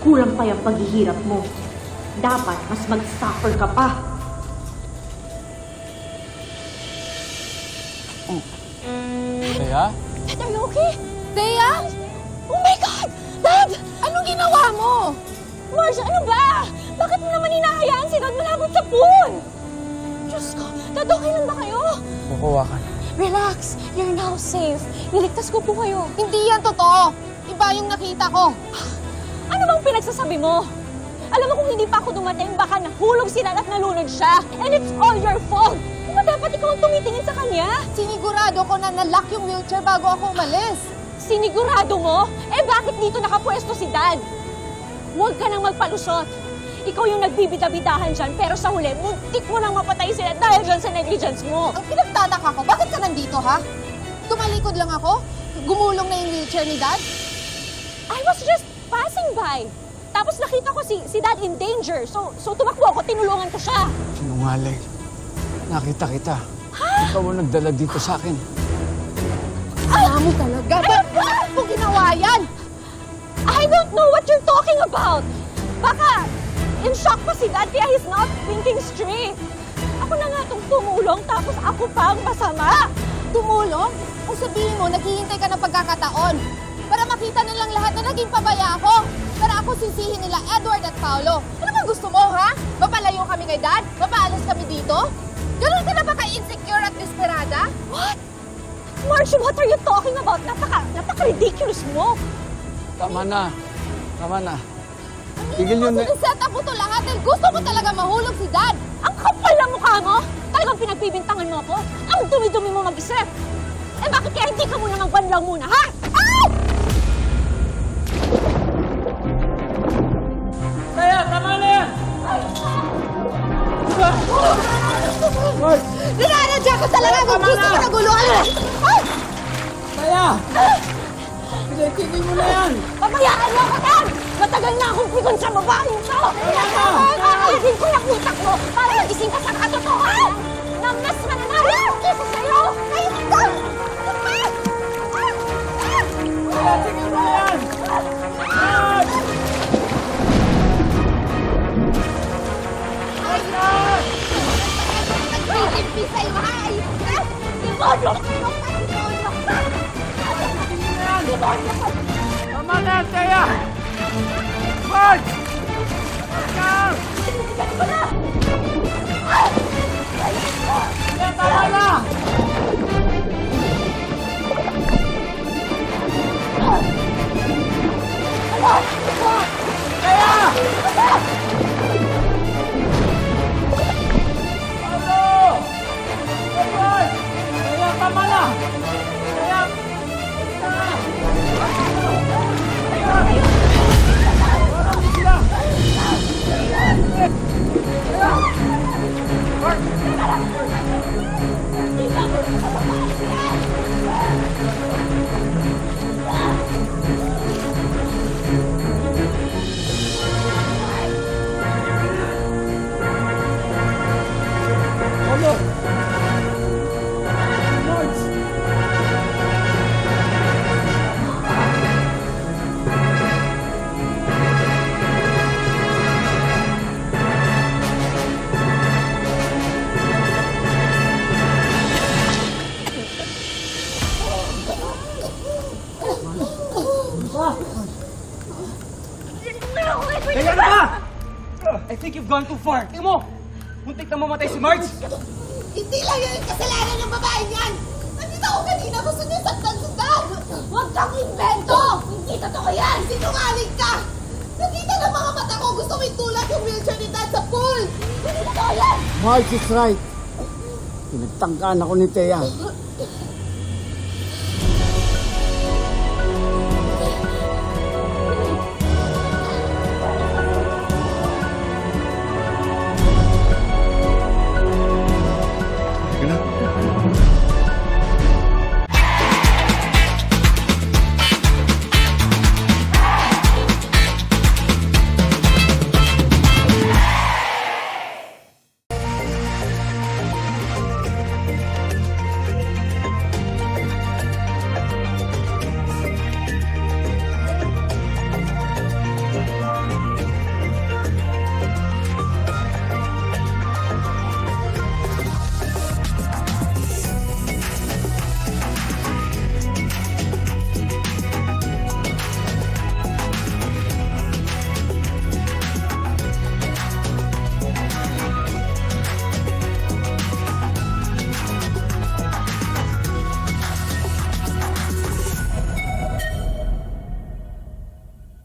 kulang pa yung paghihirap mo. Dapat mas mag-suffer ka pa. Thea? Dad, are you okay? Thea? Oh my God! Dad! Anong ginawa mo? Marcia, ano ba? Bakit mo naman hinahayaan si Dad malabot sa pool? Diyos ko, Dad, okay lang ba kayo? Kukuha ka. Relax, you're now safe. Niligtas ko po kayo. Hindi yan totoo. Iba yung nakita ko. Ano bang pinagsasabi mo? Alam mo kung hindi pa ako dumating, baka nahulog si Dad at nalunod siya. And it's all your fault. Di ba dapat ikaw ang tumitingin sa kanya? Sinigurado ko na nalock yung wheelchair bago ako umalis. Sinigurado mo? Eh bakit dito nakapwesto si Dad? Huwag ka nang magpalusot. Ikaw yung nagbibida-bidahan dyan, pero sa huli, muntik mo nang mapatay sila dahil dyan sa negligence mo. Ang pinagtataka ko, bakit ka nandito, ha? Tumalikod lang ako? Gumulong na yung wheelchair ni Dad? I was just passing by. Tapos nakita ko si Dad in danger. So tumakbo ako, tinulungan ko siya. Sinungaling. Nakita kita. Ikaw ang nagdala dito sa akin. Mami talaga. Bakit mo ginawa yan? I don't know what you're talking about. Baka in shock pa si Dad kaya he's not thinking straight. Ako na nga itong tumulong tapos ako pa ang masama. Tumulong? O sabihin mo, naghihintay ka ng pagkakataon para makita nilang lahat na naging pabaya ako. Para ako sisihin nila Edward at Paolo. Ano bang gusto mo, ha? Mapalayo kami kay Dad? Mapaalis kami dito? Ganun ka na ba ka-insecure at desperada? What? Marcia, what are you talking about? Napaka-ridiculous mo. Tama na. Tama na. Tigil yun na. Set up mo to lahat dahil gusto mo talaga mahulog si Dad. Ang kapal na mukha mo! Talagang pinagbibintangan mo ako? Ang dumi-dumi mo mag-isip! Eh bakit kaya hindi ka muna magbanlaw muna, ha? Ah! Thea, tama na yan! Nananadya ka talaga kung gusto mo na guluhan! Ay! Thea! Tigil mo na yan! Pabayaan mo ako, Dad! Matagal na akong pigon sa babaeng to! Kakayasin ko yung utak mo para magising ka sa katotohan! Na mas mananalo kesa sa'yo! Ayun ka! Thea, tigil mo na yan! Nag-PNP sa'yo, ha? Ayun ka! Demonyo! Demonyo! Tama na yan, Thea! Mark! Ikaw! Sinisigan ko na! Thea, tama na! Thea! Paolo! Edward! Thea, tama na! Thea! Kaya na! I think you've gone too far. Tingnan mo! Muntik na mamatay si Marge! Hindi lang yan yung kasalanan ng babaeng yan! Nandito ako kanina, gusto niya saktan si Dad! Huwag kang invento! Hindi totoo yan! Sinungaling ka! Nakita ng mga mata ko, gusto mo itulak yung wheelchair ni Dad sa pool! Hindi totoo yan! Mark is right. Pinagtangkaan ako ni Thea.